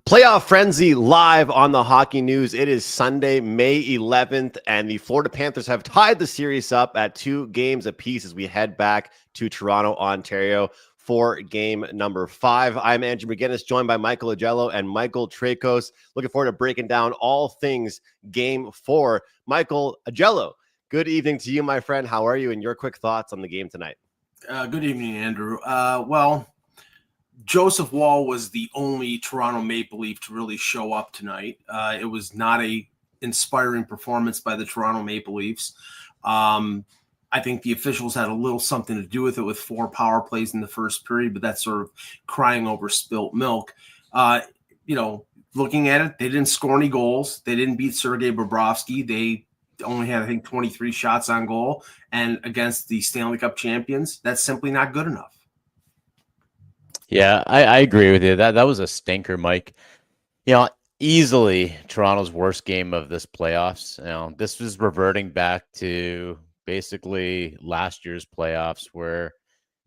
Playoff Frenzy live on the Hockey News. It is Sunday, May 11th, and the Florida Panthers have tied the series up at 2 games apiece as we head back to Toronto, Ontario for game number 5. I'm Andrew McGinnis, joined by Michael Agello and Michael Tracos. Looking forward to breaking down all things game 4. Michael Agello, good evening to you, my friend. How are you, and your quick thoughts on the game tonight? Good evening, Andrew. Joseph Woll was the only Toronto Maple Leaf to really show up tonight. It was not a inspiring performance by the Toronto Maple Leafs. I think the officials had a little something to do with it with 4 power plays in the first period, but that's sort of crying over spilt milk. Looking at it, they didn't score any goals. They didn't beat Sergei Bobrovsky. They only had, I think, 23 shots on goal. And against the Stanley Cup champions, that's simply not good enough. Yeah, I agree with you. That was a stinker, Mike. Easily Toronto's worst game of this playoffs. This was reverting back to basically last year's playoffs where,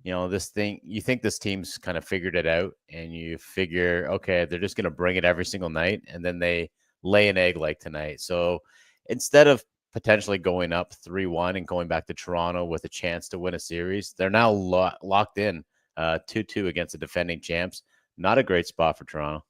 you think this team's kind of figured it out and you figure, okay, they're just going to bring it every single night, and then they lay an egg like tonight. So instead of potentially going up 3-1 and going back to Toronto with a chance to win a series, they're now locked in 2-2 against the defending champs. Not a great spot for Toronto.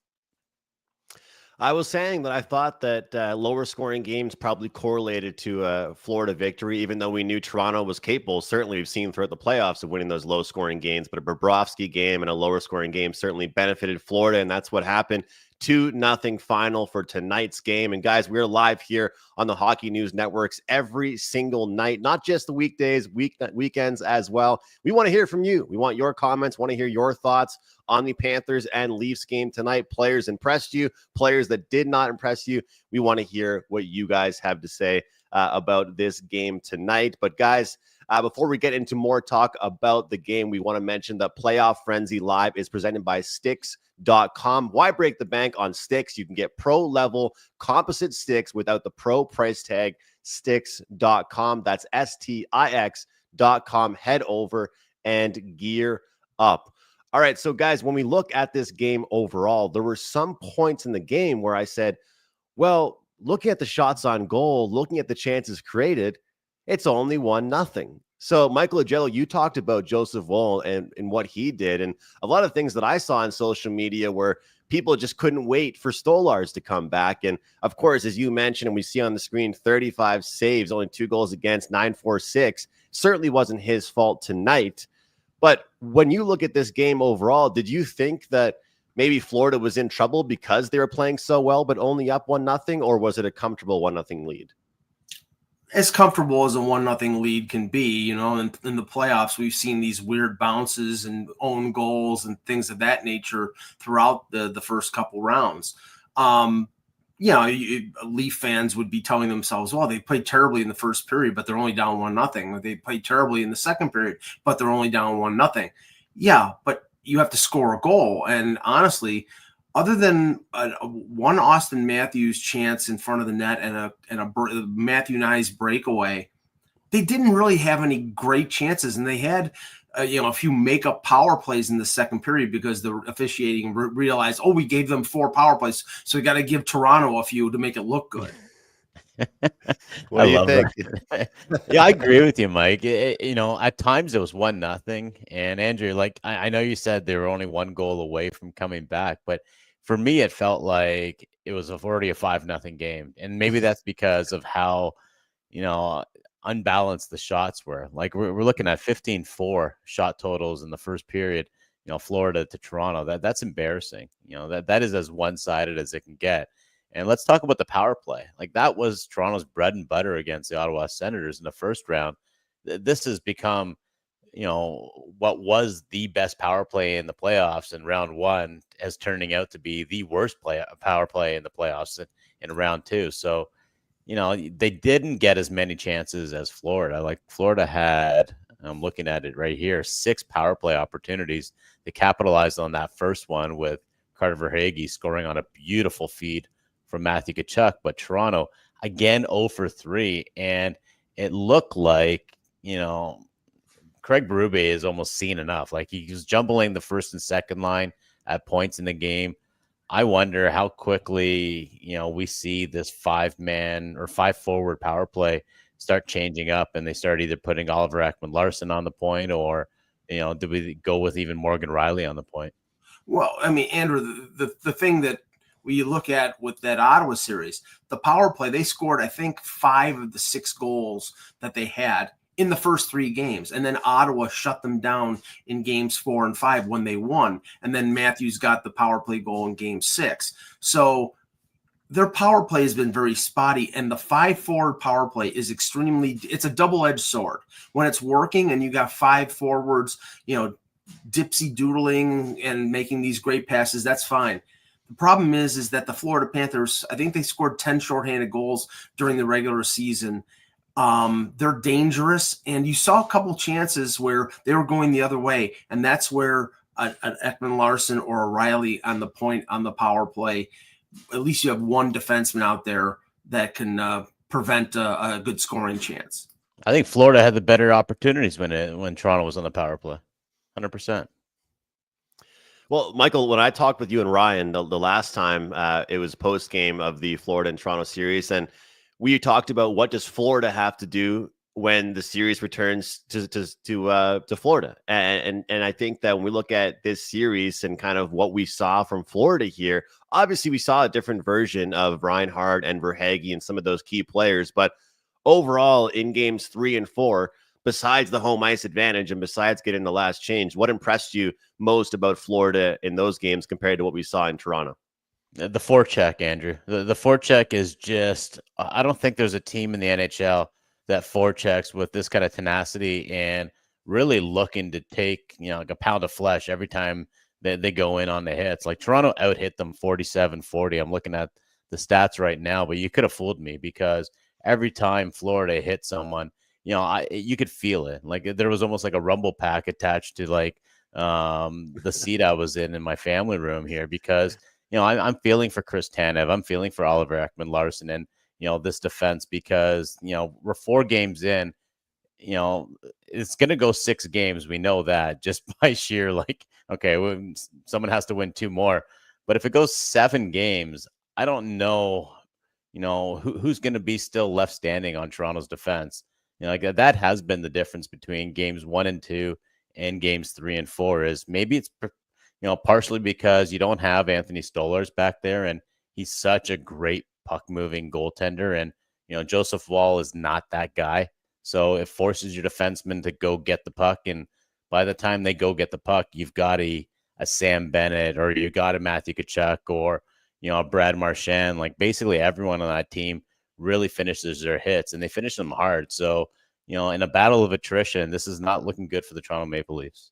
I was saying that I thought that lower scoring games probably correlated to a Florida victory, even though we knew Toronto was capable. Certainly we've seen throughout the playoffs of winning those low scoring games, but a Bobrovsky game and a lower scoring game certainly benefited Florida, and that's what happened. 2-0 final for tonight's game. And guys, we're live here on the Hockey News Networks every single night, not just the weekdays, weekends as well. We want to hear from you. We want your comments, want to hear your thoughts on the Panthers and Leafs game tonight. Players impressed you, players that did not impress you. We want to hear what you guys have to say about this game tonight. But guys, before we get into more talk about the game, we want to mention that Playoff Frenzy Live is presented by Sticks.com. Why break the bank on sticks? You can get pro-level composite sticks without the pro price tag. Sticks.com. That's Stix.com. Head over and gear up. All right, so guys, when we look at this game overall, there were some points in the game where I said, well, looking at the shots on goal, looking at the chances created, it's only 1-0. So, Michael Agello, you talked about Joseph Woll and what he did, and a lot of things that I saw on social media where people just couldn't wait for Stolars to come back. And, of course, as you mentioned, and we see on the screen, 35 saves, only 2 goals against, 9-4-6. Certainly wasn't his fault tonight. But when you look at this game overall, did you think that maybe Florida was in trouble because they were playing so well, but only up 1-0, or was it a comfortable 1-0 lead? As comfortable as a 1-0 lead can be, in the playoffs, we've seen these weird bounces and own goals and things of that nature throughout the first couple rounds. Leaf fans would be telling themselves, well, they played terribly in the first period, but they're only down 1-0. They played terribly in the second period, but they're only down 1-0. Yeah, but you have to score a goal. And honestly, other than one Austin Matthews chance in front of the net and a Matthew Nyes breakaway, they didn't really have any great chances. And they had a few make-up power plays in the second period because the officiating realized, we gave them 4 power plays, so we got to give Toronto a few to make it look good. What do you think? Yeah, I agree with you, Mike. At times it was 1-0, and Andrew, I know you said they were only 1 goal away from coming back, but for me, it felt like it was already a 5-0 game, and maybe that's because of how, unbalanced the shots were. Like we're looking at 15-4 shot totals in the first period. Florida to Toronto. That's embarrassing. That is as one-sided as it can get. And let's talk about the power play. Like that was Toronto's bread and butter against the Ottawa Senators in the first round. This has become, what was the best power play in the playoffs in round 1 as turning out to be the worst power play in the playoffs in round 2. So, they didn't get as many chances as Florida. Like Florida had, I'm looking at it right here, 6 power play opportunities. They capitalized on that first one with Carter Verhaeghe scoring on a beautiful feed from Matthew Tkachuk. But Toronto, again, 0 for 3. And it looked like, Craig Berube has almost seen enough. Like he was jumbling the first and second line at points in the game. I wonder how quickly, we see this 5-man or 5-forward power play start changing up, and they start either putting Oliver Ekman-Larsson on the point, or, do we go with even Morgan Riley on the point? Well, I mean, Andrew, the thing that we look at with that Ottawa series, the power play, they scored, I think, 5 of the 6 goals that they had in the first 3 games. And then Ottawa shut them down in games 4 and 5 when they won. And then Matthews got the power play goal in game 6. So their power play has been very spotty, and the 5-forward power play is it's a double-edged sword. When it's working and you got 5 forwards, dipsy doodling and making these great passes, that's fine. The problem is that the Florida Panthers, I think they scored 10 shorthanded goals during the regular season. They're dangerous, and you saw a couple chances where they were going the other way, and that's where an Ekman-Larsson or a Riley on the point on the power play, at least you have one defenseman out there that can prevent a good scoring chance. I think Florida had the better opportunities when Toronto was on the power play, 100%. Well, Michael, when I talked with you and Ryan the last time, it was post game of the Florida and Toronto series, and we talked about what does Florida have to do when the series returns to Florida, and I think that when we look at this series and kind of what we saw from Florida here, obviously we saw a different version of Reinhart and Verhaeghe and some of those key players, but overall in games 3 and 4, besides the home ice advantage and besides getting the last change, what impressed you most about Florida in those games compared to what we saw in Toronto? The forecheck, Andrew. The forecheck is just, I don't think there's a team in the NHL that forechecks with this kind of tenacity and really looking to take, like a pound of flesh every time they go in on the hits. Like Toronto out-hit them 47-40. I'm looking at the stats right now, but you could have fooled me, because every time Florida hit someone, you could feel it. Like there was almost like a rumble pack attached to like the seat I was in my family room here, because I'm feeling for Chris Tanev. I'm feeling for Oliver Ekman-Larsson and, this defense, because, we're 4 games in, it's going to go 6 games. We know that just by sheer, like, okay, someone has to win 2 more. But if it goes 7 games, I don't know, who's going to be still left standing on Toronto's defense. Like that has been the difference between games 1 and 2 and games 3 and 4 is maybe it's, partially because you don't have Anthony Stolarz back there, and he's such a great puck-moving goaltender, and, Joseph Woll is not that guy. So it forces your defenseman to go get the puck, and by the time they go get the puck, you've got a Sam Bennett, or you got a Matthew Tkachuk, or, a Brad Marchand. Like basically everyone on that team really finishes their hits, and they finish them hard. So, in a battle of attrition, this is not looking good for the Toronto Maple Leafs.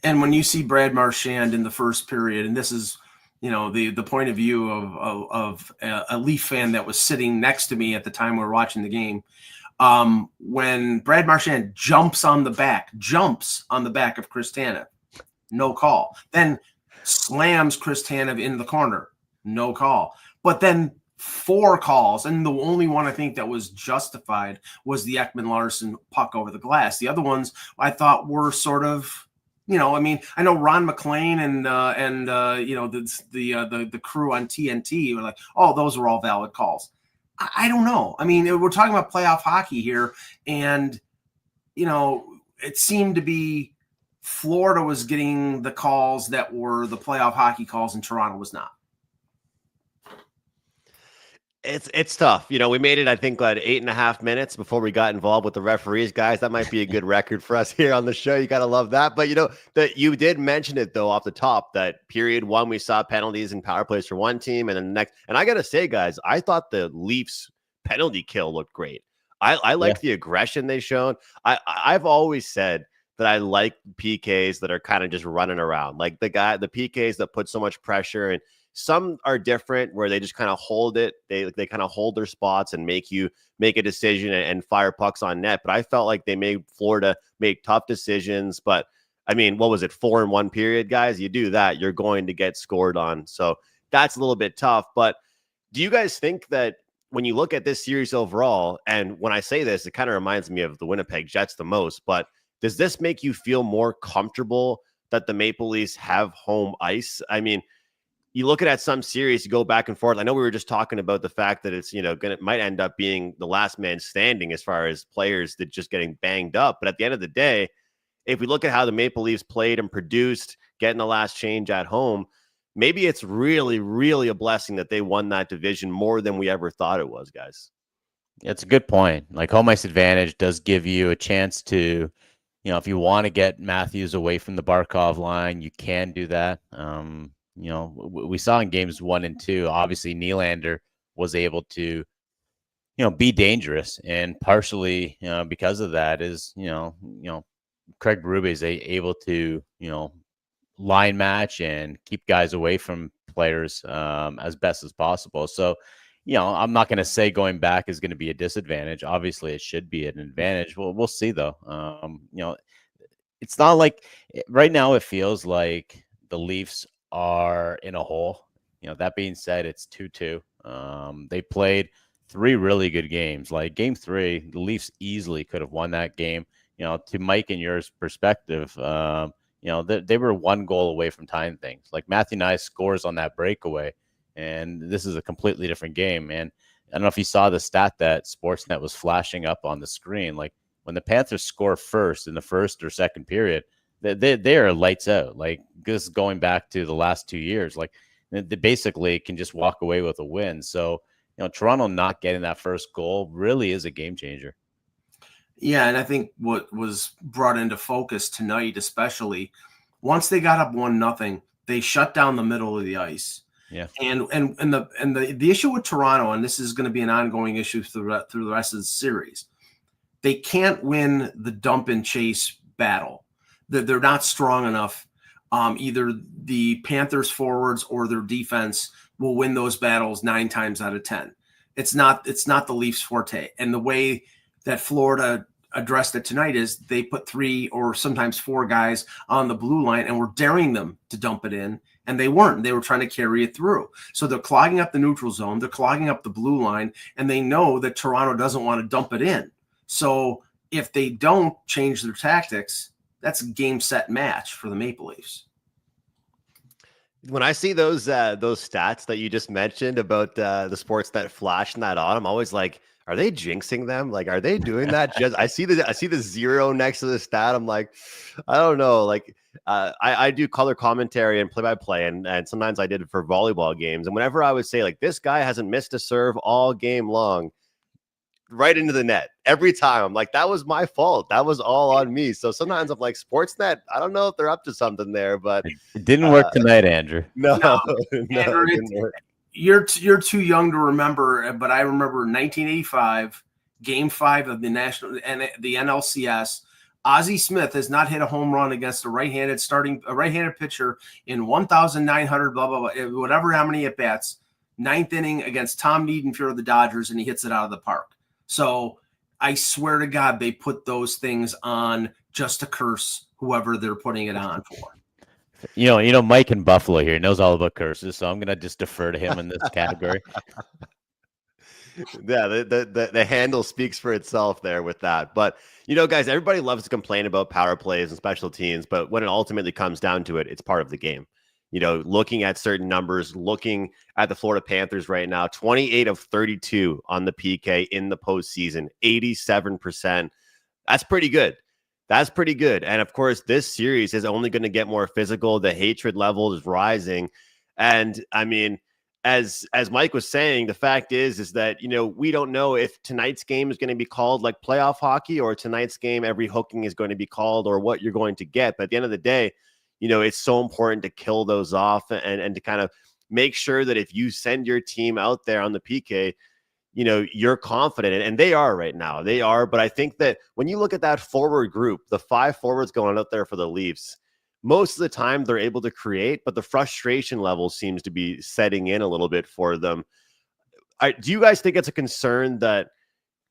And when you see Brad Marchand in the first period, and this is, the point of view of a Leaf fan that was sitting next to me at the time we were watching the game, when Brad Marchand jumps on the back of Chris Tanev, no call. Then slams Chris Tanev in the corner, no call. But then 4 calls, and the only one I think that was justified was the Ekman-Larsson puck over the glass. The other ones I thought were sort of, I know Ron McLean and the crew on TNT were like, oh, those were all valid calls. I don't know. I mean, we're talking about playoff hockey here, and it seemed to be Florida was getting the calls that were the playoff hockey calls, and Toronto was not. It's tough. We made it, I think, 8.5 minutes before we got involved with the referees, guys. That might be a good record for us here on the show. You got to love that. But, that you did mention it, though, off the top, that period 1, we saw penalties and power plays for one team, and then the next. And I got to say, guys, I thought the Leafs penalty kill looked great. I liked the aggression they showed. I've always said that I like PKs that are kind of just running around, like the PKs that put so much pressure, and some are different where they just kind of hold it. They kind of hold their spots and make a decision and fire pucks on net. But I felt like they made Florida make tough decisions. But I mean, what was it? 4 in 1 period, guys? You do that, you're going to get scored on. So that's a little bit tough. But do you guys think that when you look at this series overall, and when I say this, it kind of reminds me of the Winnipeg Jets the most, but does this make you feel more comfortable that the Maple Leafs have home ice? I mean, you look at some series, you go back and forth. I know we were just talking about the fact that it's, might end up being the last man standing as far as players that just getting banged up. But at the end of the day, if we look at how the Maple Leafs played and produced, getting the last change at home, maybe it's really, really a blessing that they won that division more than we ever thought it was, guys. It's a good point. Like, home ice advantage does give you a chance to, if you want to get Matthews away from the Barkov line, you can do that. We saw in games 1 and 2, obviously Nylander was able to, be dangerous, and partially, because of that is, Craig Berube is able to, line match and keep guys away from players as best as possible. So, I'm not going to say going back is going to be a disadvantage. Obviously, it should be an advantage. We'll see, though. It's not like right now it feels like the Leafs are in a hole. That being said, it's 2-2. They played 3 really good games. Like game 3, the Leafs easily could have won that game. To Mike and yours perspective, they were 1 goal away from tying things. Like Matthew Nyes scores on that breakaway, and this is a completely different game. And I don't know if you saw the stat that Sportsnet was flashing up on the screen. Like when the Panthers score first in the first or second period, they are lights out. Like this is going back to the last 2 years. Like they basically can just walk away with a win. So, Toronto not getting that first goal really is a game changer. Yeah, and I think what was brought into focus tonight, especially once they got up 1-0, they shut down the middle of the ice. Yeah, and the issue with Toronto, and this is going to be an ongoing issue through the rest of the series, they can't win the dump and chase battle. They're not strong enough. Either the Panthers forwards or their defense will win those battles 9 times out of 10. It's not the Leafs' forte, and the way that Florida addressed it tonight is they put 3 or sometimes 4 guys on the blue line and were daring them to dump it in, and they weren't. They were trying to carry it through. So they're clogging up the neutral zone, they're clogging up the blue line, and they know that Toronto doesn't want to dump it in. So if they don't change their tactics, that's a game, set, match for the Maple Leafs. When I see those stats that you just mentioned about the sports that flash in that on, I'm always like, are they jinxing them? Like, are they doing that? Just I see the 0 next to the stat. I'm like, I don't know. Like, I do color commentary and play-by-play, and sometimes I did it for volleyball games. And whenever I would say like, this guy hasn't missed a serve all game long, right into the net every time, I'm like, that was my fault. That was all on me. So sometimes I'm like, Sportsnet, I don't know if they're up to something there, but it didn't work tonight, Andrew. No, Andrew, it didn't work. You're too young to remember, but I remember 1985, Game 5 of the the NLCS. Ozzie Smith has not hit a home run against a right-handed pitcher in 1,900 blah blah blah, whatever how many at bats. 9th inning against Tom Niedenfuhr of the Dodgers, and he hits it out of the park. So I swear to God, they put those things on just to curse whoever they're putting it on for. Mike in Buffalo here knows all about curses, so I'm gonna just defer to him in this category. Yeah, the handle speaks for itself there with that. But guys, everybody loves to complain about power plays and special teams, but when it ultimately comes down to it, it's part of the game. Looking at certain numbers, looking at the Florida Panthers right now, 28 of 32 on the PK in the postseason, 87%. That's pretty good. That's pretty good. And of course, this series is only going to get more physical. The hatred level is rising. And I mean, as Mike was saying, the fact is that, we don't know if tonight's game is going to be called like playoff hockey, or tonight's game, every hooking is going to be called, or what you're going to get. But at the end of the day, it's so important to kill those off and to kind of make sure that if you send your team out there on the PK, you're confident, and they are right now. They are. But I think that when you look at that forward group, the 5 forwards going out there for the Leafs, most of the time they're able to create, but the frustration level seems to be setting in a little bit for them. Do you guys think it's a concern that,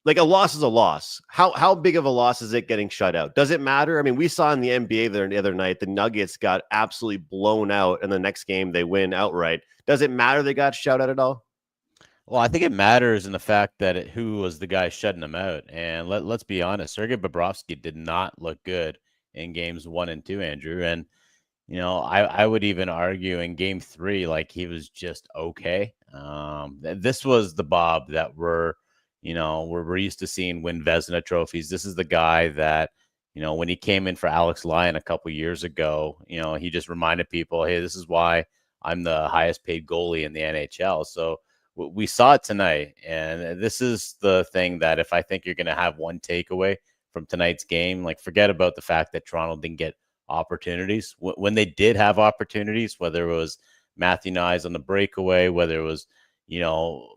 like, a loss is a loss? How big of a loss is it getting shut out? Does it matter? I mean, we saw in the NBA the other night, the Nuggets got absolutely blown out, and the next game they win outright. Does it matter they got shut out at all? Well, I think it matters in the fact that who was the guy shutting them out. And let's be honest, Sergei Bobrovsky did not look good in games 1 and 2, Andrew. And, I would even argue in game 3, like he was just okay. This was the Bob that we're used to seeing win Vezina trophies. This is the guy that, when he came in for Alex Lyon a couple years ago, he just reminded people, hey, this is why I'm the highest paid goalie in the NHL. So we saw it tonight. And this is the thing that if I think you're going to have one takeaway from tonight's game, like forget about the fact that Toronto didn't get opportunities. When they did have opportunities, whether it was Matthew Nyes on the breakaway, whether it was,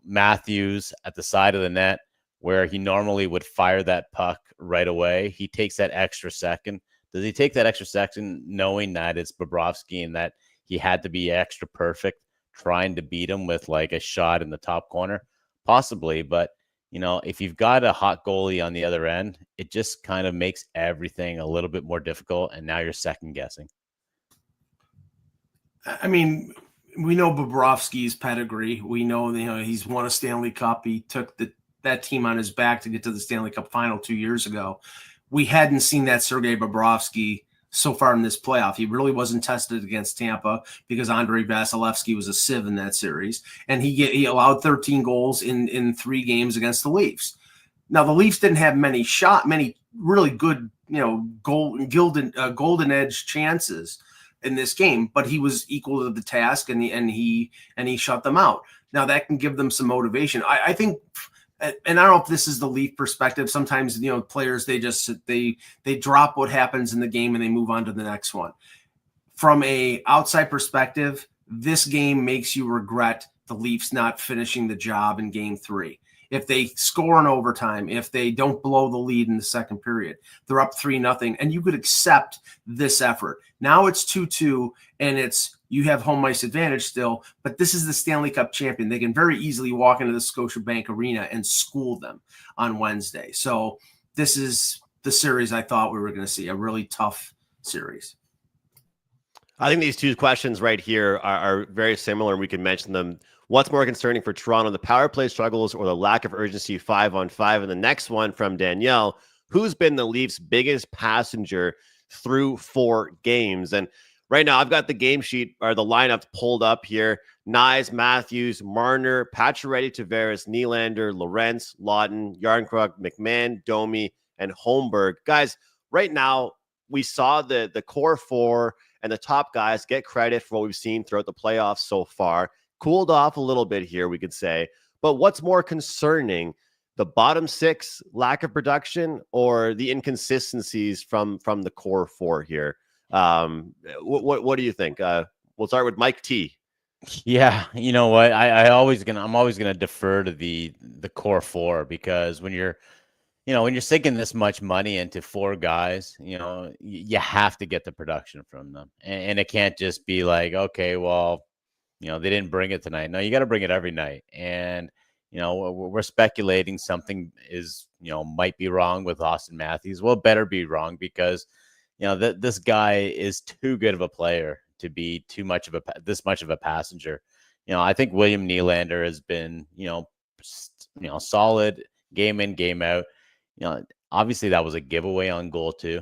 Matthews at the side of the net, where he normally would fire that puck right away, he takes that extra second. Does he take that extra second knowing that it's Bobrovsky and that he had to be extra perfect trying to beat him with like a shot in the top corner? Possibly, but if you've got a hot goalie on the other end, it just kind of makes everything a little bit more difficult, and now you're second guessing. I mean, we know Bobrovsky's pedigree. We know, he's won a Stanley Cup. He took that team on his back to get to the Stanley Cup final 2 years ago. We hadn't seen that Sergei Bobrovsky so far in this playoff. He really wasn't tested against Tampa because Andrei Vasilevsky was a sieve in that series, and he allowed 13 goals in 3 games against the Leafs. Now the Leafs didn't have many really good golden edge chances in this game, but he was equal to the task, and he shut them out. Now that can give them some motivation. I think. And I don't know if this is the Leaf perspective. Sometimes, players, they drop what happens in the game and they move on to the next one. From a outside perspective, this game makes you regret the Leafs not finishing the job in game 3. If they score in overtime, if they don't blow the lead in the second period, they're up 3-0, and you could accept this effort. Now it's 2-2, and you have home ice advantage still, but this is the Stanley Cup champion. They can very easily walk into the Scotiabank Arena and school them on Wednesday. So this is the series I thought we were going to see, a really tough series. I think these two questions right here are very similar, and we can mention them. What's more concerning for Toronto, the power play struggles or the lack of urgency 5-on-5? And the next one from Danielle, who's been the Leafs' biggest passenger through 4 games? And right now, I've got the game sheet or the lineups pulled up here. Nyes, Matthews, Marner, Pacioretty, Tavares, Nylander, Lorentz, Laughton, Järnkrok, McMahon, Domi, and Holmberg. Guys, right now, we saw the core 4 and the top guys get credit for what we've seen throughout the playoffs so far. Cooled off a little bit here, we could say. But what's more concerning, the bottom 6 lack of production or the inconsistencies from the core 4 here? What do you think? We'll start with Mike T. Yeah, you know what? I'm always gonna defer to the core 4, because when you're sinking this much money into 4 guys, you have to get the production from them, and it can't just be like, okay, well, they didn't bring it tonight. No, you got to bring it every night. And, we're speculating something might be wrong with Austin Matthews. Well, it better be wrong, because, this guy is too good of a player to be this much of a passenger. I think William Nylander has been, solid game in, game out. Obviously that was a giveaway on goal too.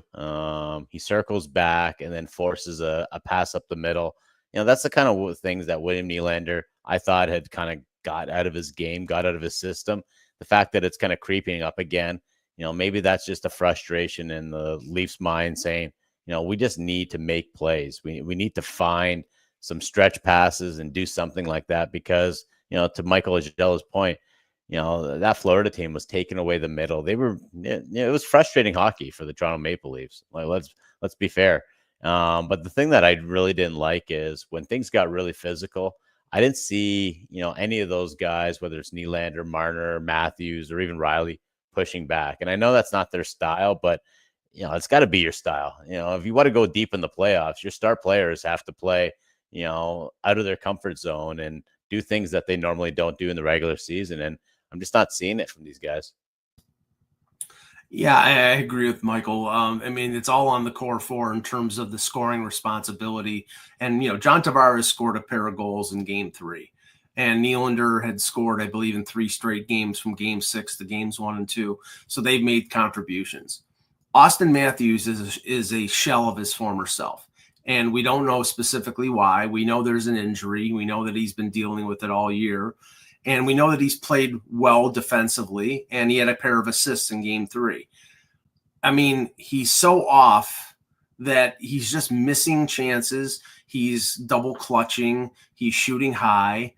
He circles back and then forces a pass up the middle. That's the kind of things that William Nylander, I thought, had kind of got out of his game, got out of his system. The fact that it's kind of creeping up again, maybe that's just a frustration in the Leafs' mind saying, we just need to make plays. We need to find some stretch passes and do something like that, because, to Michael Agella's point, that Florida team was taking away the middle. It was frustrating hockey for the Toronto Maple Leafs. Like, let's be fair. But the thing that I really didn't like is when things got really physical, I didn't see, any of those guys, whether it's Nylander, Marner, Matthews, or even Riley, pushing back. And I know that's not their style, but, it's got to be your style. If you want to go deep in the playoffs, your star players have to play, out of their comfort zone and do things that they normally don't do in the regular season. And I'm just not seeing it from these guys. Yeah, I agree with Michael. It's all on the core 4 in terms of the scoring responsibility. And, John Tavares scored a pair of goals in game 3. And Nylander had scored, I believe, in 3 straight games from game 6 to games 1 and 2. So they've made contributions. Austin Matthews is a shell of his former self. and we don't know specifically why. We know there's an injury. We know that he's been dealing with it all year, and we know that he's played well defensively, and he had a pair of assists in game 3. I mean, he's so off that he's just missing chances. He's double clutching. He's shooting high.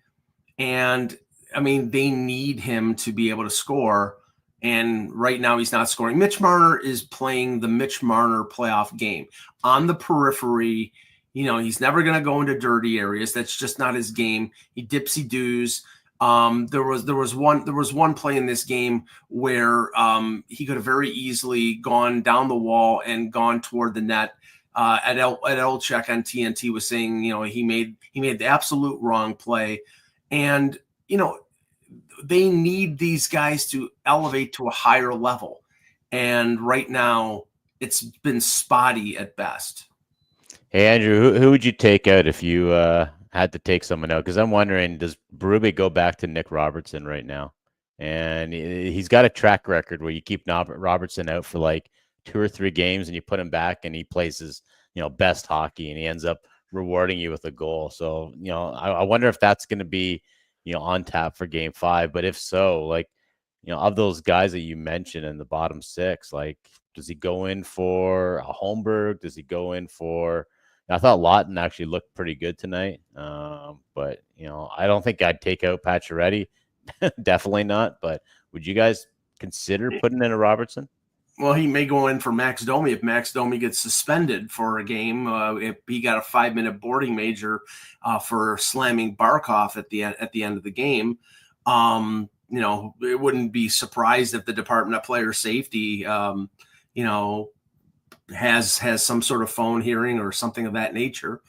And I mean, they need him to be able to score. And right now he's not scoring. Mitch Marner is playing the Mitch Marner playoff game on the periphery. You know, he's never going to go into dirty areas. That's just not his game. He dipsy doos. There was one play in this game where he could have very easily gone down the wall and gone toward the net. Ed Olczyk on TNT was saying, you know, he made the absolute wrong play. And, you know, they need these guys to elevate to a higher level. And right now it's been spotty at best. Hey, Andrew, who would you take out if you had to take someone out? Because I'm wondering, does Berube go back to Nick Robertson right now? And he's got a track record where you keep Robertson out for like 2 or 3 games and you put him back and he plays his, you know, best hockey and he ends up rewarding you with a goal. So, you know, I wonder if that's going to be, you know, on tap for game 5. But if so, like, you know, of those guys that you mentioned in the bottom 6, like, does he go in for a Holmberg? Does he go in for, I thought Laughton actually looked pretty good tonight. But, you know, I don't think I'd take out Pacioretty. Definitely not. But would you guys consider putting in a Robertson? Well, he may go in for Max Domi if Max Domi gets suspended for a game. If he got a 5-minute boarding major for slamming Barkov at the end of the game, you know, it wouldn't be surprised if the Department of Player Safety, you know, has some sort of phone hearing or something of that nature.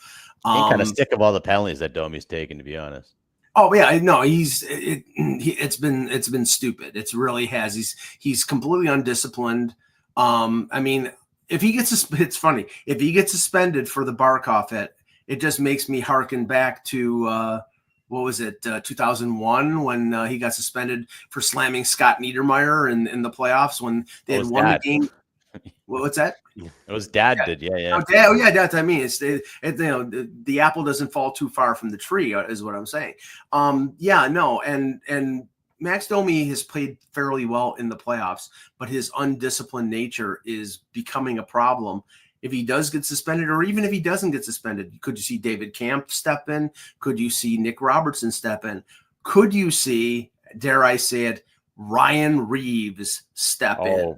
I'm kind of sick of all the penalties that Domi's taken, to be honest. Oh yeah, no, it's been stupid. It really has. He's completely undisciplined. I mean, if he gets it's funny if he gets suspended for the Barkov hit, it just makes me harken back to what was it, 2001 when he got suspended for slamming Scott Niedermayer in the playoffs when they had won the game. What's that? It was Dad did, yeah. Oh yeah, that's what I mean. You know, the apple doesn't fall too far from the tree, is what I'm saying. Yeah, no, and Max Domi has played fairly well in the playoffs, but his undisciplined nature is becoming a problem. If he does get suspended, or even if he doesn't get suspended, could you see David Camp step in? Could you see Nick Robertson step in? Could you see, dare I say it, Ryan Reeves step in?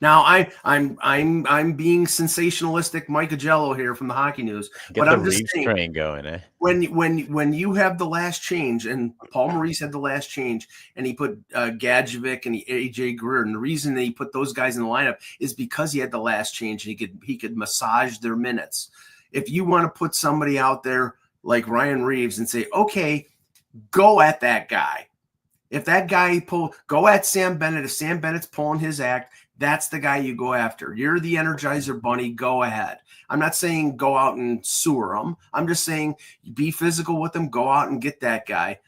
Now I'm being sensationalistic, Mike Agello here from the Hockey News. But I'm just saying, train going, eh? When you have the last change, and Paul Maurice had the last change, and he put Gadjevic and AJ Greer, and the reason that he put those guys in the lineup is because he had the last change, and he could massage their minutes. If you want to put somebody out there like Ryan Reeves and say, okay, go at that guy. If that guy go at Sam Bennett. If Sam Bennett's pulling his act, that's the guy you go after. You're the Energizer Bunny. Go ahead. I'm not saying go out and sewer him. I'm just saying be physical with him. Go out and get that guy.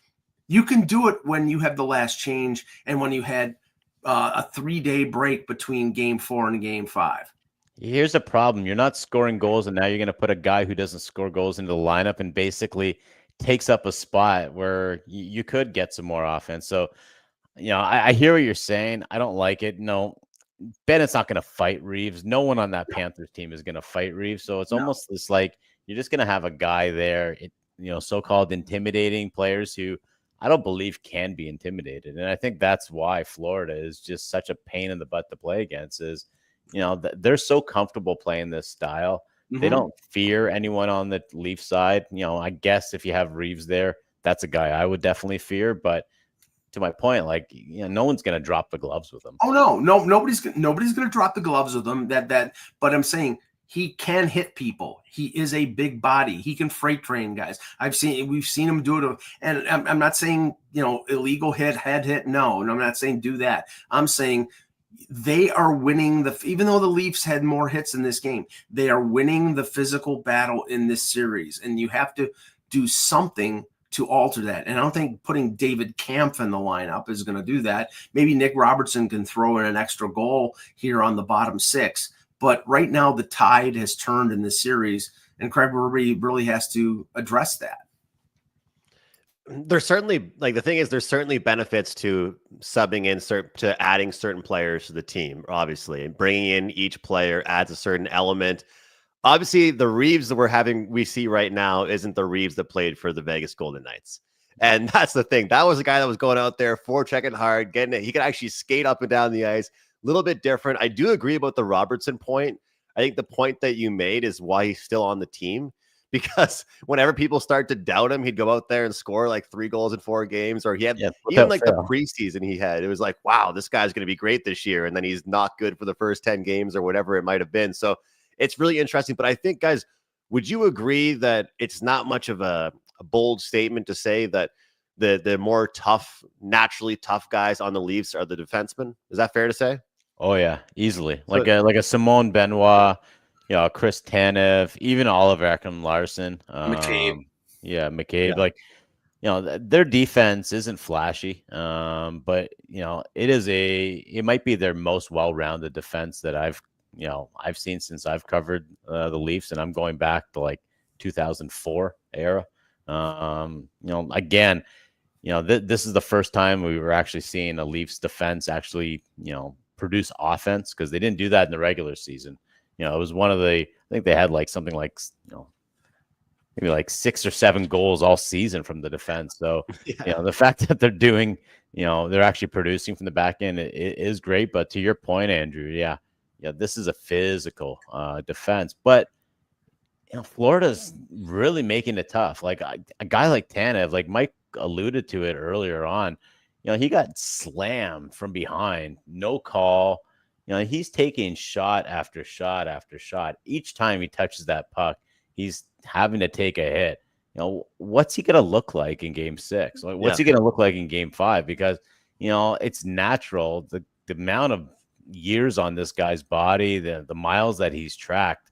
You can do it when you have the last change and when you had a 3-day break between game 4 and game 5. Here's the problem. You're not scoring goals, and now you're going to put a guy who doesn't score goals into the lineup and basically takes up a spot where you could get some more offense. So, you know, I hear what you're saying. I don't like it. No, Bennett's not going to fight Reeves. No one on that Panthers team is going to fight Reeves. So it's almost this like you're just going to have a guy there, you know, so-called intimidating players who I don't believe can be intimidated. And I think that's why Florida is just such a pain in the butt to play against is, you know, they're so comfortable playing this style. Mm-hmm. They don't fear anyone on the Leaf side. You know, I guess if you have Reeves there, that's a guy I would definitely fear. But to my point, like, you know, no one's going to drop the gloves with him. Oh no, nobody's going to drop the gloves with him. But I'm saying he can hit people. He is a big body. He can freight train guys. We've seen him do it. And I'm not saying, you know, illegal head hit. No, and I'm not saying do that. I'm saying they are winning even though the Leafs had more hits in this game, they are winning the physical battle in this series. And you have to do something to alter that. And I don't think putting David Kampf in the lineup is going to do that. Maybe Nick Robertson can throw in an extra goal here on the bottom 6, But right now, the tide has turned in the series, and Craig Berube really has to address that. There's certainly, like, the thing is, there's certainly benefits to subbing in to adding certain players to the team. Obviously, bringing in each player adds a certain element. Obviously, the Reeves that we see right now isn't the Reeves that played for the Vegas Golden Knights. And that's the thing. That was a guy that was going out there, forechecking hard, getting it. He could actually skate up and down the ice. A little bit different. I do agree about the Robertson point. I think the point that you made is why he's still on the team. Because whenever people start to doubt him, he'd go out there and score like 3 goals in 4 games. Or he had even like the preseason he had. It was like, wow, this guy's going to be great this year. And then he's not good for the first 10 games or whatever it might have been. So it's really interesting. But I think, guys, would you agree that it's not much of a bold statement to say that the more tough, naturally tough guys on the Leafs are the defensemen? Is that fair to say? Oh yeah, easily. Like a Simone Benoit, Chris Tanev, even Oliver Ekman-Larsson. McCabe. Yeah, McCabe. Yeah. Like, their defense isn't flashy, but it might be their most well-rounded defense that I've seen since I've covered the Leafs, and I'm going back to like 2004 era. Again, this is the first time we were actually seeing a Leafs defense actually, produce offense, because they didn't do that in the regular season. It was I think they had like something like, maybe like 6 or 7 goals all season from the defense. So, the fact that they're doing, they're actually producing from the back end, it is great. But to your point, Andrew, this is a physical defense. But, Florida's really making it tough. Like a guy like Tanev, like Mike alluded to it earlier on, he got slammed from behind, no call. He's taking shot after shot after shot. Each time he touches that puck, he's having to take a hit. What's he going to look like in game 6? Like, what's he going to look like in game 5? Because, it's natural. The amount of years on this guy's body, the miles that he's tracked,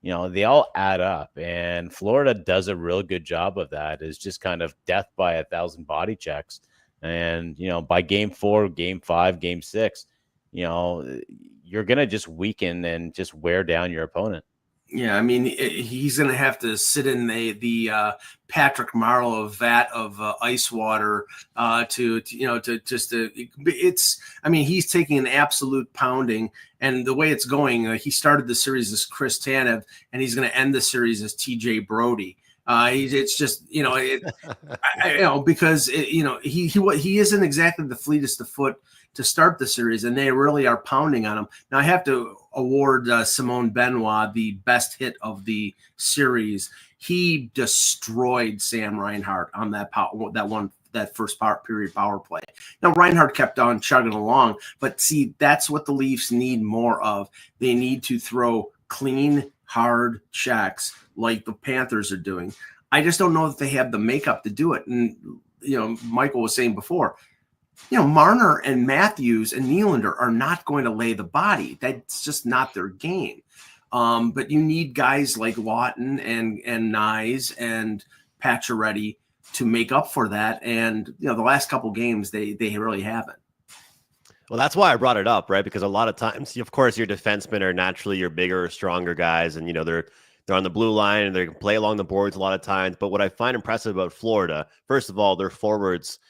they all add up. And Florida does a real good job of that. Is just kind of death by 1,000 body checks. And, by game 4, game 5, game 6, you're going to just weaken and just wear down your opponent. Yeah, I mean, he's going to have to sit in the Patrick Marleau vat of ice water it's. I mean, he's taking an absolute pounding, and the way it's going, he started the series as Chris Tanev, and he's going to end the series as TJ Brody. It's just because he isn't exactly the fleetest of foot to start the series, and they really are pounding on him. Now I have to award Simone Benoit the best hit of the series. He destroyed Sam Reinhart on that first period power play. Now Reinhart kept on chugging along, but see, that's what the Leafs need more of. They need to throw clean, hard checks like the Panthers are doing. I just don't know if they have the makeup to do it. And Michael was saying before, Marner and Matthews and Nylander are not going to lay the body. That's just not their game. But you need guys like Laughton and Nyes and Pacioretty to make up for that. And the last couple games they really haven't. Well, that's why I brought it up, right? Because a lot of times, of course, your defensemen are naturally your bigger or stronger guys, and they're on the blue line and they can play along the boards a lot of times. But what I find impressive about Florida, first of all, their forwards,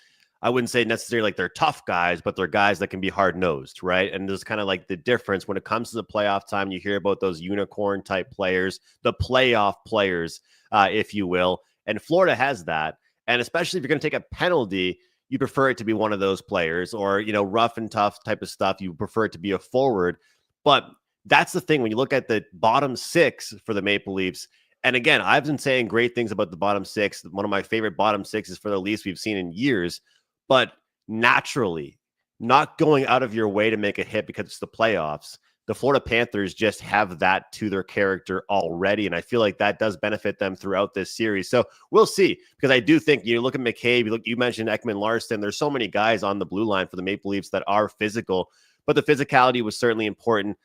I wouldn't say necessarily like they're tough guys, but they're guys that can be hard-nosed, right? And there's kind of like the difference when it comes to the playoff time. You hear about those unicorn type players, the playoff players, if you will. And Florida has that. And especially if you're going to take a penalty, you prefer it to be one of those players, or, rough and tough type of stuff. You prefer it to be a forward. But that's the thing when you look at the bottom 6 for the Maple Leafs. And again, I've been saying great things about the bottom 6. One of my favorite bottom 6s for the Leafs we've seen in years. But naturally, not going out of your way to make a hit because it's the playoffs, the Florida Panthers just have that to their character already. And I feel like that does benefit them throughout this series. So we'll see, because I do think you look at McCabe, you mentioned Ekman-Larsson. There's so many guys on the blue line for the Maple Leafs that are physical, but the physicality was certainly important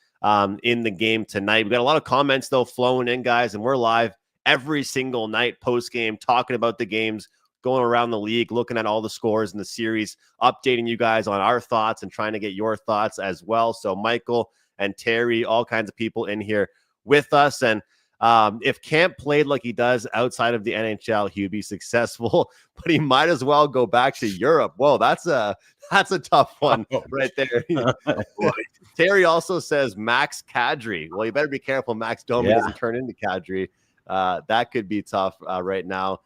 in the game tonight. We got a lot of comments, though, flowing in, guys, and we're live every single night post-game talking about the games, going around the league, looking at all the scores in the series, updating you guys on our thoughts and trying to get your thoughts as well. So Michael and Terry, all kinds of people in here with us. And if Camp played like he does outside of the NHL, he would be successful, but he might as well go back to Europe. Whoa, that's a tough one right there. Terry also says Max Kadri. Well, you better be careful Max Domi doesn't turn into Kadri. That could be tough right now.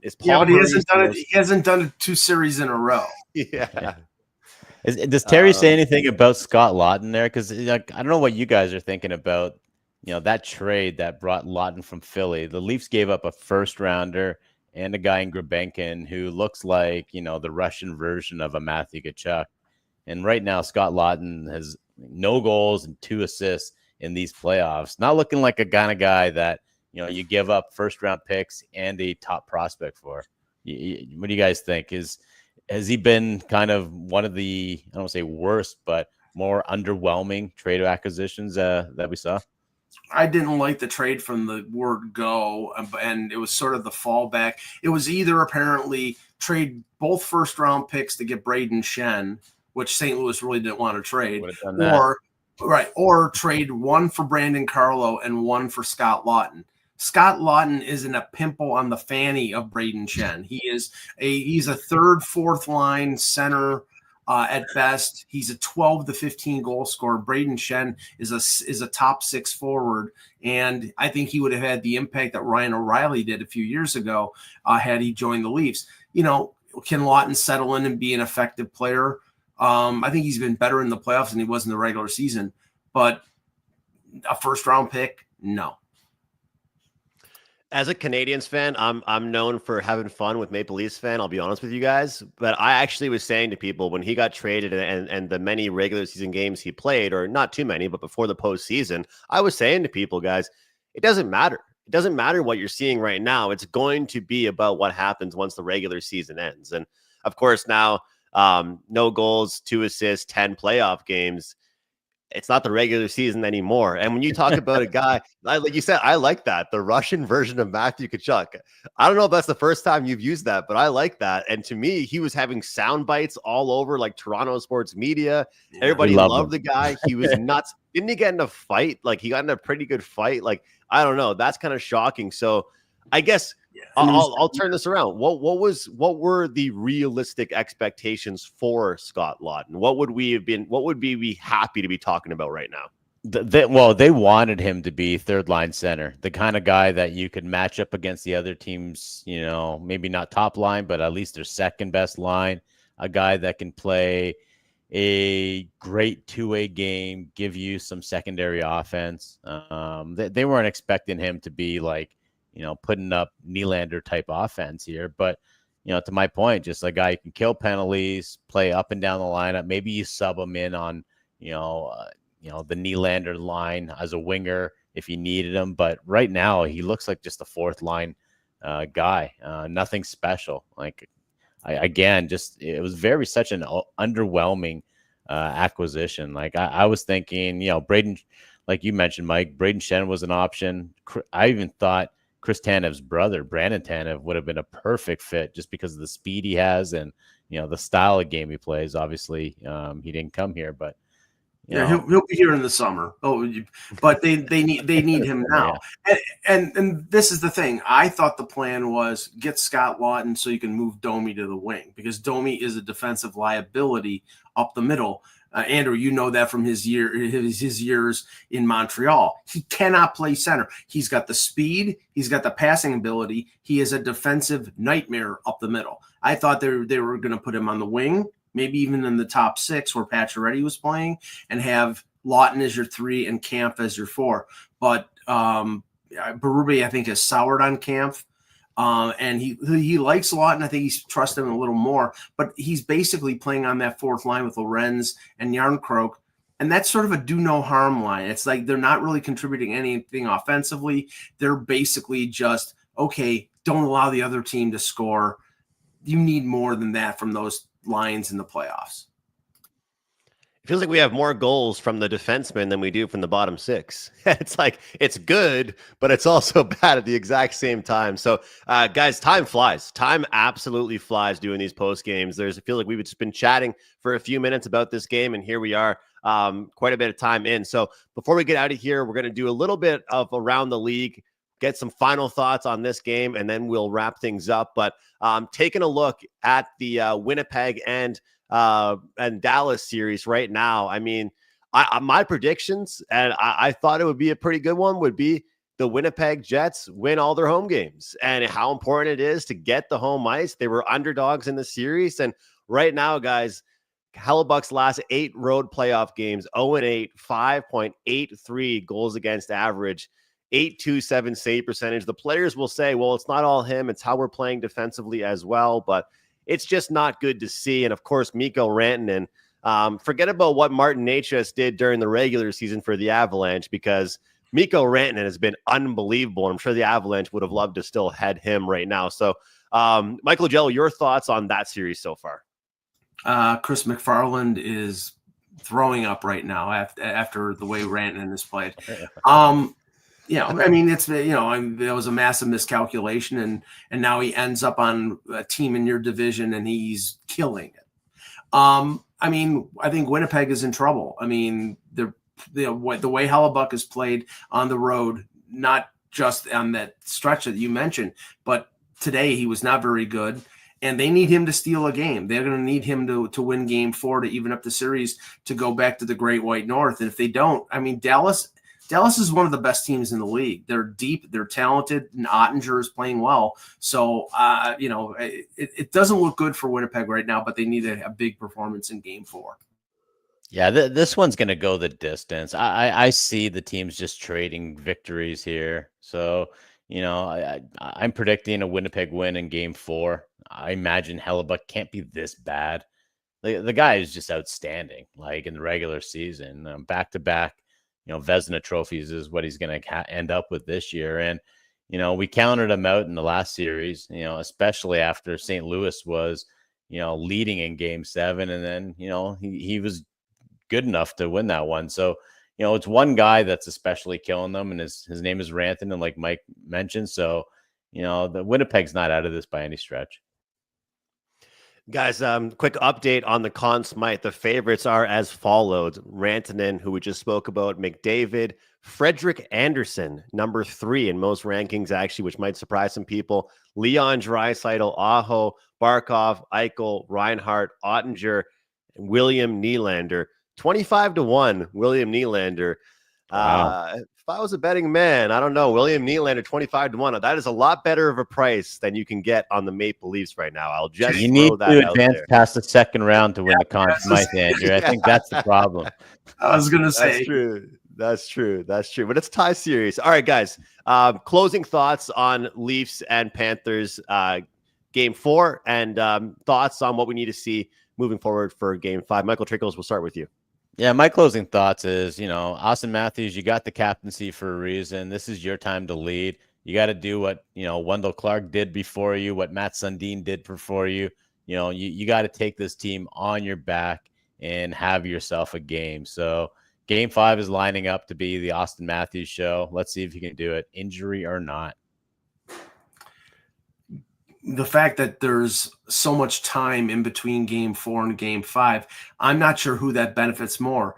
Is Paul but he hasn't done it 2 series in a row. Yeah. Does Terry say anything about Scott Laughton there? Because I don't know what you guys are thinking about. That trade that brought Laughton from Philly. The Leafs gave up a first rounder and a guy in Grebenkin who looks like, the Russian version of a Matthew Tkachuk. And right now, Scott Laughton has no goals and 2 assists in these playoffs. Not looking like a kind of guy that, you give up first round picks and a top prospect for. What do you guys think? Has he been kind of one of the, I don't want to say worst, but more underwhelming trade acquisitions that we saw? I didn't like the trade from the word go, and it was sort of the fallback. It was either apparently trade both first round picks to get Braden Shen, which St. Louis really didn't want to trade, or trade 1 for Brandon Carlo and 1 for Scott Laughton. Scott Laughton isn't a pimple on the fanny of Braden Shen. He's a 3rd, 4th line center. At best, he's a 12 to 15 goal scorer. Braden Shen is a top 6 forward, and I think he would have had the impact that Ryan O'Reilly did a few years ago had he joined the Leafs. Can Laughton settle in and be an effective player? I think he's been better in the playoffs than he was in the regular season, but a first round pick, no. As a Canadiens fan, I'm known for having fun with Maple Leafs fan. I'll be honest with you guys, but I actually was saying to people when he got traded and the many regular season games he played, or not too many, but before the postseason, I was saying to people, guys, it doesn't matter. It doesn't matter what you're seeing right now. It's going to be about what happens once the regular season ends. And of course, now no goals, 2 assists, 10 playoff games. It's not the regular season anymore. And when you talk about a guy, like you said, I like that. The Russian version of Matthew Tkachuk. I don't know if that's the first time you've used that, but I like that. And to me, he was having sound bites all over like Toronto sports media. Everybody loved the guy. He was nuts. Didn't he get in a fight? Like he got in a pretty good fight. Like, I don't know. That's kind of shocking. So I guess I'll turn this around. What were the realistic expectations for Scott Laughton? What would we be happy to be talking about right now? They wanted him to be 3rd line center, the kind of guy that you could match up against the other teams, maybe not top line, but at least their 2nd best line, a guy that can play a great 2-way game, give you some secondary offense. They weren't expecting him to be like, putting up Nylander type offense here. But, to my point, just a guy who can kill penalties, play up and down the lineup. Maybe you sub him in on, the Nylander line as a winger if you needed him. But right now he looks like just a 4th line guy. Nothing special. Like, it was such an underwhelming acquisition. Like I was thinking, Braden, like you mentioned, Mike, Braden Shen was an option. I even thought Chris Tanev's brother, Brandon Tanev, would have been a perfect fit just because of the speed he has and, the style of game he plays. Obviously, he didn't come here, but he'll be here in the summer. But they need him now. Yeah. And this is the thing. I thought the plan was get Scott Laughton so you can move Domi to the wing because Domi is a defensive liability up the middle. Andrew, you know that from his years in Montreal. He cannot play center. He's got the speed. He's got the passing ability. He is a defensive nightmare up the middle. I thought they were going to put him on the wing, maybe even in the top 6 where Pacioretty was playing, and have Laughton as your 3 and Kampf as your 4. But Berube, I think, has soured on Kampf. And he likes Laughton. I think he's trusted him a little more, but he's basically playing on that 4th line with Lorenz and Yarncroke. And that's sort of a do no harm line. It's like they're not really contributing anything offensively. They're basically just, okay, don't allow the other team to score. You need more than that from those lines in the playoffs. It feels like we have more goals from the defensemen than we do from the bottom six. It's like it's good, but it's also bad at the exact same time. So, guys, time flies. Time absolutely flies doing these post games. I feel like we've just been chatting for a few minutes about this game, and here we are, quite a bit of time in. So, before we get out of here, we're going to do a little bit of around the league, get some final thoughts on this game, and then we'll wrap things up. But taking a look at the Winnipeg and Dallas series right now. I mean, my predictions, and I thought it would be a pretty good one, would be the Winnipeg Jets win all their home games, and how important it is to get the home ice. They were underdogs in the series, and right now, guys, Hellebuck's last 8 road playoff games, 0-8, 5.83 goals against average, 8.27 save percentage. The players will say, well, it's not all him, it's how we're playing defensively as well, but it's just not good to see. And of course, Mikko Rantanen, forget about what Martin Necas did during the regular season for the Avalanche, because Mikko Rantanen has been unbelievable. I'm sure the Avalanche would have loved to still head him right now. So, Michael Jello, your thoughts on that series so far? Chris McFarland is throwing up right now after the way Rantanen has played. Yeah, I mean, it's, there was a massive miscalculation, and now he ends up on a team in your division, and he's killing it. I mean, I think Winnipeg is in trouble. I mean, the way Hellebuck has played on the road, not just on that stretch that you mentioned, but today he was not very good, and they need him to steal a game. They're going to need him to win Game 4 to even up the series to go back to the Great White North. And if they don't, I mean, Dallas is one of the best teams in the league. They're deep, they're talented, and Ottinger is playing well. So, it doesn't look good for Winnipeg right now, but they need a big performance in Game 4. Yeah, this one's going to go the distance. I see the teams just trading victories here. So, I'm predicting a Winnipeg win in Game 4. I imagine Hellebuck can't be this bad. The guy is just outstanding, like in the regular season, back-to-back. Vezina trophies is what he's going to end up with this year. And, we counted him out in the last series, especially after St. Louis was, leading in Game 7. And then, he was good enough to win that one. So, it's one guy that's especially killing them, and his name is Rantanen, like Mike mentioned. So, the Winnipeg's not out of this by any stretch. Guys, quick update on the Conn Smythe. The favorites are as followed: Rantanen, who we just spoke about, McDavid, Frederick Anderson, number 3 in most rankings, actually, which might surprise some people. Leon Draisaitl, Aho, Barkov, Eichel, Reinhart, Ottinger, and William Nylander. 25-1, William Nylander. Wow. If I was a betting man, I don't know. William Nylander, 25-1. That is a lot better of a price than you can get on the Maple Leafs right now. I'll just you need throw that to out advance there. past the second round to win the Conn Smythe, Andrew. I think that's the problem. I was going to say. That's true. But it's a tie series. All right, guys. Closing thoughts on Leafs and Panthers Game 4, and thoughts on what we need to see moving forward for Game 5. Michael Trickles, we'll start with you. Yeah, my closing thoughts is, Austin Matthews, you got the captaincy for a reason. This is your time to lead. You got to do what, Wendell Clark did before you, what Matt Sundin did before you. You got to take this team on your back and have yourself a game. So Game 5 is lining up to be the Austin Matthews show. Let's see if you can do it, injury or not. The fact that there's so much time in between Game 4 and Game 5, I'm not sure who that benefits more.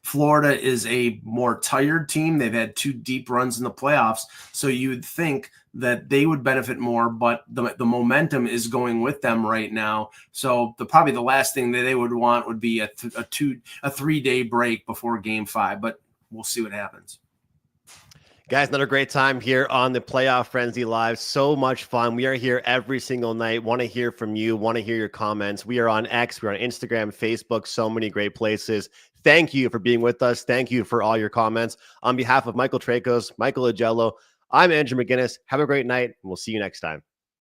Florida is a more tired team. They've had 2 deep runs in the playoffs, so you'd think that they would benefit more, but the momentum is going with them right now. So probably the last thing that they would want would be a 3-day break before Game 5, but we'll see what happens. Guys, another great time here on the Playoff Frenzy Live. So much fun. We are here every single night. Want to hear from you. Want to hear your comments. We are on X. We're on Instagram, Facebook. So many great places. Thank you for being with us. Thank you for all your comments. On behalf of Michael Tracos, Michael Agello, I'm Andrew McGinnis. Have a great night, and we'll see you next time.